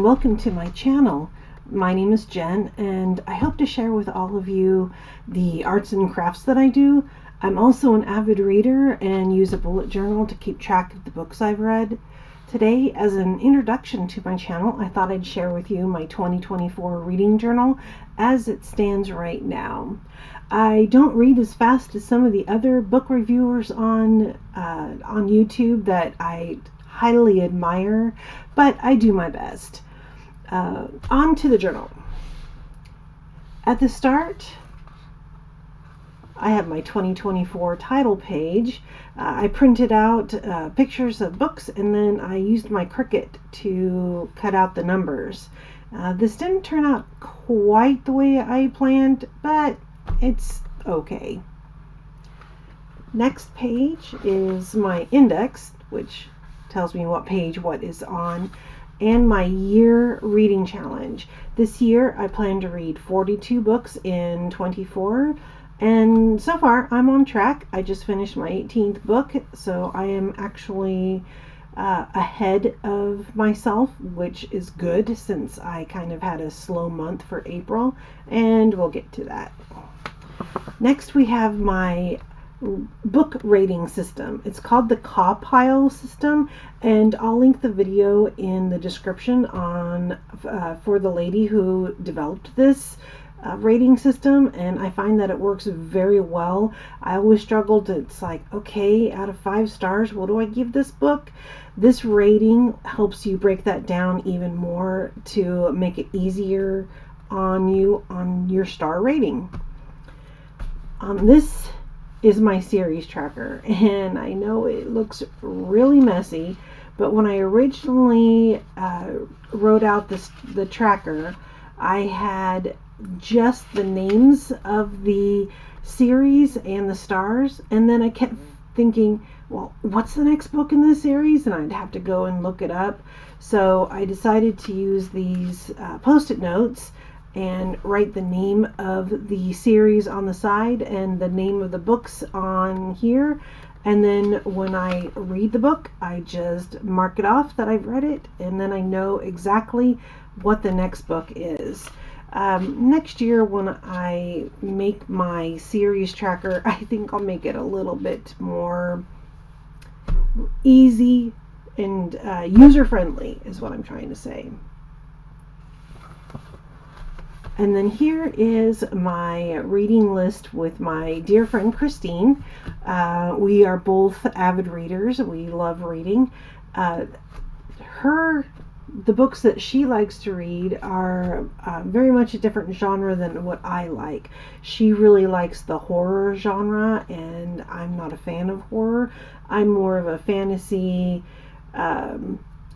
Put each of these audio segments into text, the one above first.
welcome to my channel. My name is Jen, and I hope to share with all of you the arts and crafts that I do. I'm also an avid reader and use a bullet journal to keep track of the books I've read. Today, as an introduction to my channel, I thought I'd share with you my 2024 reading journal as it stands right now. I don't read as fast as some of the other book reviewers on YouTube that I highly admire, but I do my best. On to the journal. At the start, I have my 2024 title page. I printed out pictures of books, and then I used my Cricut to cut out the numbers. This didn't turn out quite the way I planned, but it's okay. Next page is my index, which tells me what page what is on, and my year reading challenge. This year I plan to read 42 books in 24, and so far I'm on track. I just finished my 18th book, so I am actually ahead of myself, which is good since I kind of had a slow month for April, and we'll get to that. Next we have my book rating system. It's called the Cawpile system, and I'll link the video in the description on for the lady who developed this rating system, and I find that it works very well. I always struggled. It's like, okay, out of 5 stars, what do I give this book? This rating helps you break that down even more to make it easier on you on your star rating. This is my series tracker, and I know it looks really messy, but when I originally wrote out the tracker, I had just the names of the series and the stars, and then I kept thinking, well, what's the next book in this series? And I'd have to go and look it up. So I decided to use these post-it notes and write the name of the series on the side and the name of the books on here, and then when I read the book I just mark it off that I've read it, and then I know exactly what the next book is. Next year when I make my series tracker, I think I'll make it a little bit more easy and user-friendly is what I'm trying to say. And then here is my reading list with my dear friend Christine. We are both avid readers. We love reading. The books that she likes to read are very much a different genre than what I like. She really likes the horror genre, and I'm not a fan of horror. I'm more of a fantasy,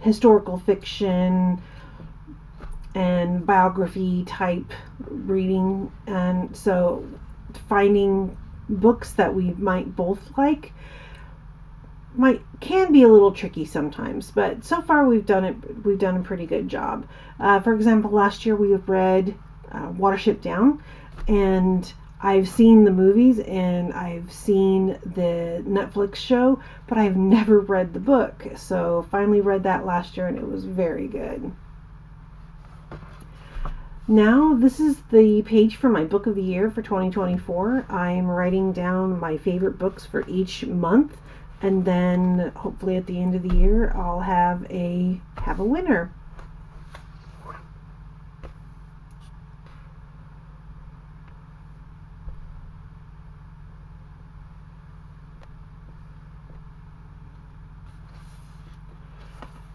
historical fiction, and biography type reading, and so finding books that we might both like can be a little tricky sometimes, but so far we've done a pretty good job. For example, last year we read Watership Down, and I've seen the movies and I've seen the Netflix show, but I've never read the book, so finally read that last year and it was very good. Now, this is the page for my book of the year for 2024. I'm writing down my favorite books for each month, and then hopefully at the end of the year I'll have a winner.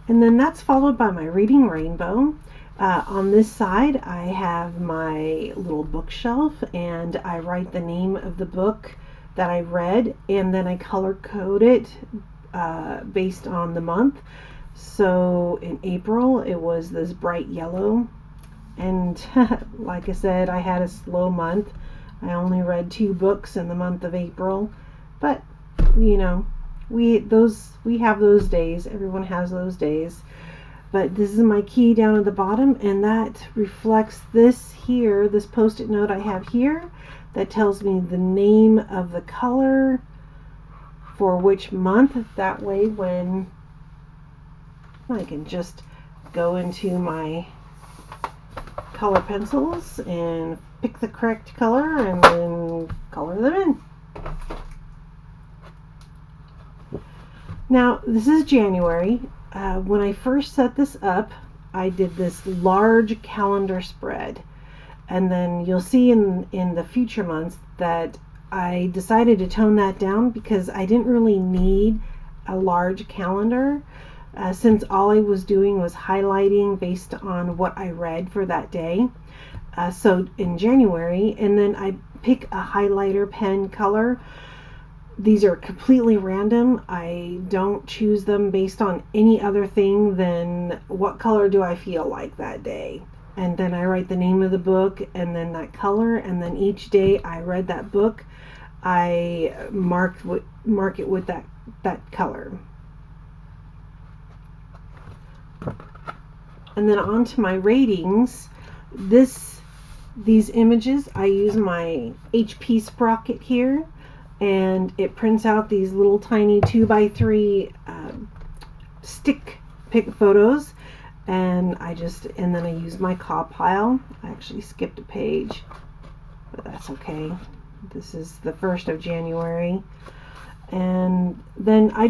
And then that's followed by my reading rainbow. On this side I have my little bookshelf, and I write the name of the book that I read, and then I color code it based on the month. So in April it was this bright yellow, and like I said, I had a slow month. I only read 2 books in the month of April, but you know, we have those days. Everyone has those days. But this is my key down at the bottom, and that reflects this here, this post-it note I have here that tells me the name of the color for which month. That way when I can just go into my color pencils and pick the correct color and then color them in. Now, this is January. When I first set this up, I did this large calendar spread. And then you'll see in the future months that I decided to tone that down because I didn't really need a large calendar since all I was doing was highlighting based on what I read for that day. So in January, and then I pick a highlighter pen color. These are completely random. I don't choose them based on any other thing than what color do I feel like that day. And then I write the name of the book and then that color, and then each day I read that book, I mark it with that color. And then on to my ratings. These images, I use my HP Sprocket here, and it prints out these little tiny 2x3 stick pick photos, and then I use my CAWPILE. I actually skipped a page, but that's okay. This is the 1st of January, and then I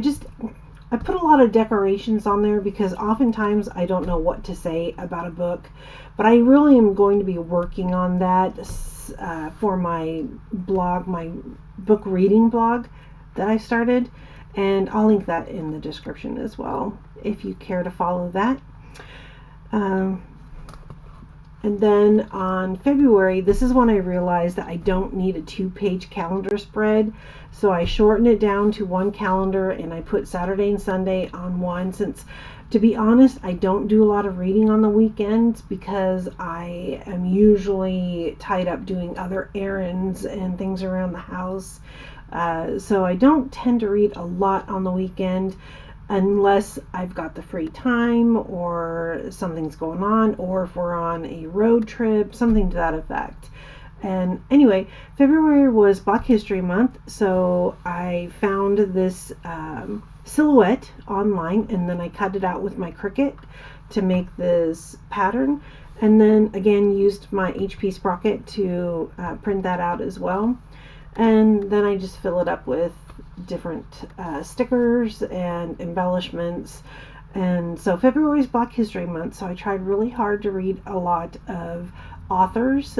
put a lot of decorations on there because oftentimes I don't know what to say about a book, but I really am going to be working on that for my blog, my book reading blog that I started, and I'll link that in the description as well if you care to follow that. And then on February, this is when I realized that I don't need a 2-page calendar spread. So I shortened it down to one calendar and I put Saturday and Sunday on one, since, to be honest, I don't do a lot of reading on the weekends because I am usually tied up doing other errands and things around the house. So I don't tend to read a lot on the weekend unless I've got the free time or something's going on, or if we're on a road trip, something to that effect. And anyway, February was Black History Month, so I found this silhouette online, and then I cut it out with my Cricut to make this pattern, and then again used my HP Sprocket to print that out as well. And then I just fill it up with different stickers and embellishments. And so February is Black History Month, so I tried really hard to read a lot of authors,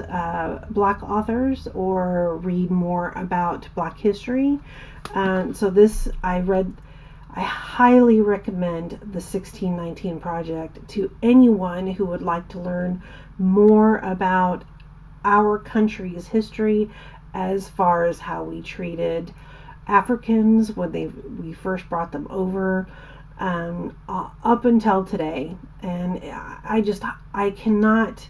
Black authors, or read more about Black history. So this I highly recommend the 1619 Project to anyone who would like to learn more about our country's history, as far as how we treated Africans when we first brought them over, up until today. And I cannot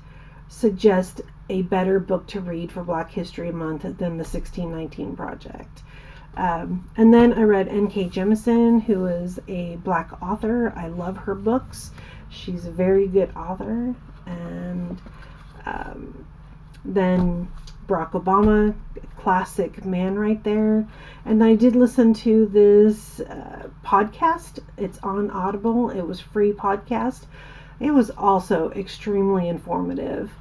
suggest a better book to read for Black History Month than the 1619 Project. And then I read N.K. Jemisin, who is a Black author. I love her books. She's a very good author. And then Barack Obama, classic man right there. And I did listen to this podcast. It's on Audible. It was free podcast. It was also extremely informative.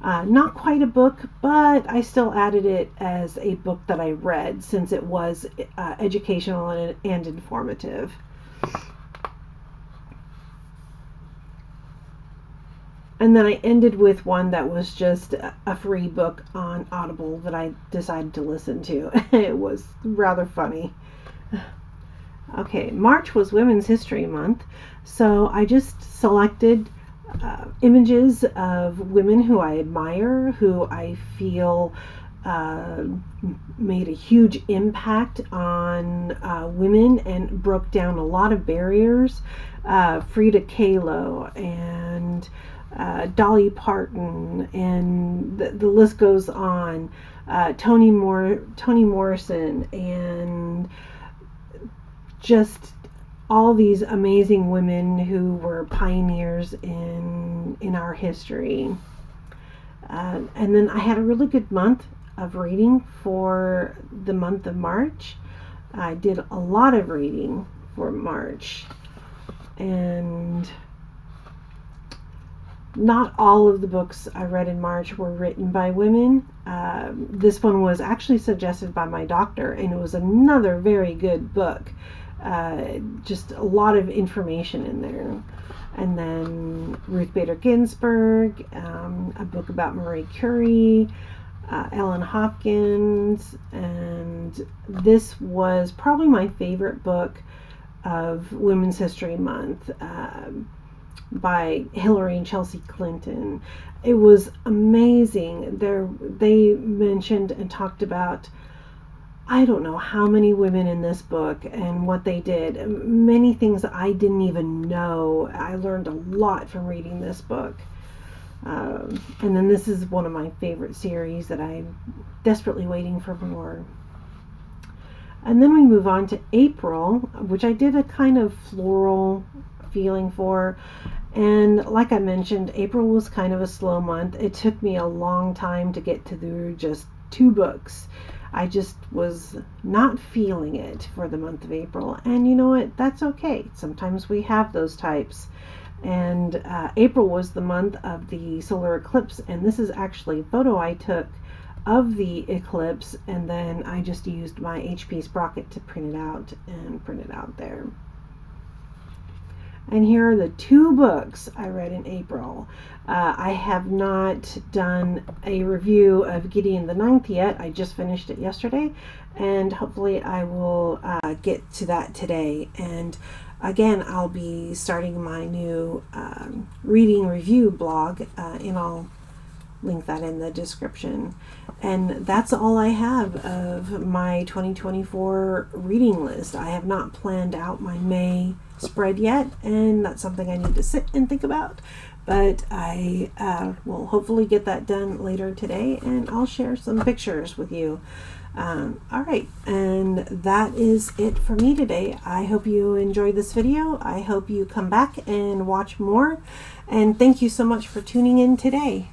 Not quite a book, but I still added it as a book that I read, since it was educational and informative. And then I ended with one that was just a free book on Audible that I decided to listen to. It was rather funny. Okay, March was Women's History Month, so I just selected images of women who I admire, who I feel made a huge impact on women and broke down a lot of barriers. Frida Kahlo and Dolly Parton, and the list goes on. Toni Morrison, and just all these amazing women who were pioneers in our history. And then I had a really good month of reading for the month of March. I did a lot of reading for March, and Not all of the books I read in March were written by women. This one was actually suggested by my doctor, and it was another very good book. Just a lot of information in there. And then Ruth Bader Ginsburg, a book about Marie Curie, Ellen Hopkins, and this was probably my favorite book of Women's History Month, by Hillary and Chelsea Clinton. It was amazing. They mentioned and talked about, I don't know how many women in this book and what they did. Many things that I didn't even know. I learned a lot from reading this book. And then this is one of my favorite series that I'm desperately waiting for more. And then we move on to April, which I did a kind of floral feeling for. And like I mentioned, April was kind of a slow month. It took me a long time to get through just 2 books. I just was not feeling it for the month of April. And you know what? That's okay. Sometimes we have those types. And April was the month of the solar eclipse. And this is actually a photo I took of the eclipse. And then I just used my HP Sprocket to print it out there. And here are the 2 books I read in April. I have not done a review of Gideon the Ninth yet. I just finished it yesterday, and hopefully I will get to that today. And again, I'll be starting my new reading review blog, and I'll link that in the description. And that's all I have of my 2024 reading list. I have not planned out my May spread yet, and that's something I need to sit and think about, but I will hopefully get that done later today, and I'll share some pictures with you. All right, and that is it for me today. I hope you enjoyed this video. I hope you come back and watch more, and thank you so much for tuning in today.